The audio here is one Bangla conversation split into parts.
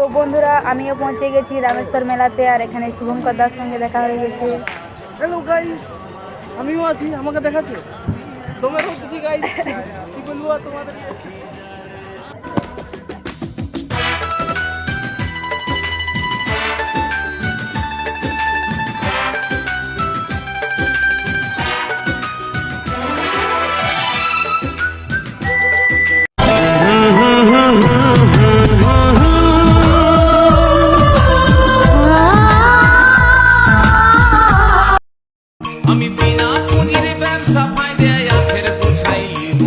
তো বন্ধুরা আমিও পৌঁছে গেছি রামেশ্বর মেলাতে, আর এখানে শুভঙ্কর দার সঙ্গে দেখা হয়ে গেছে। হ্যালো গাইস, আমিও আছি, আমাকে দেখাচ্ছে তোমরাও কিছু গাইস, কি বলবো আর তোমাদের। আমি বিনা পুঁজির ব্যবসা ফাইদে আখের বুঝাইব,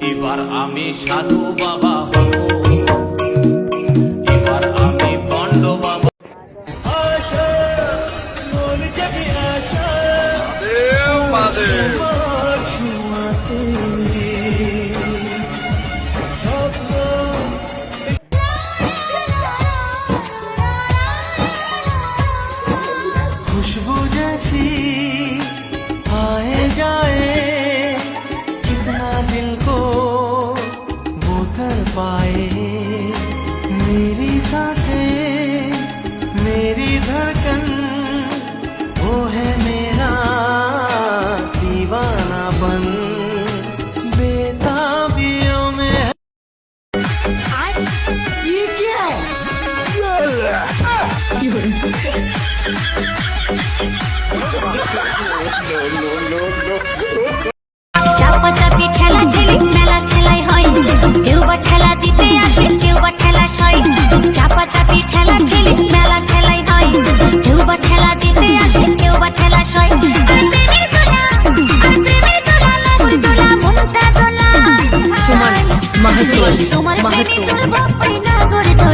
এবার আমি সাধু বাবা হব, এবার আমি ভণ্ড বাবা। खुशबू जैसी आए जाए, कितना दिल को वो कर पाए। मेरी सांसें मेरी धड़कन, वो है मेरा दीवानापन। बेताबियों में ये क्या है? চাপাচাপি ঠেলা ঠেলি মেলা খেলাই হয়, কেউ বা ঠেলা দিতে আসে, কেউ বা ঠেলা সয়। চাপাচাপি ঠেলা ঠেলি মেলা খেলাই হয়, কেউ বা ঠেলা দিতে আসে, কেউ বা ঠেলা সয়। আর প্রেমের দোলা, আর প্রেমের দোলা, লগর দোলা, মনটা দোলা। সুমন মাহাতো, তোমার প্রেমে দুলবো ওই নগর দোলা।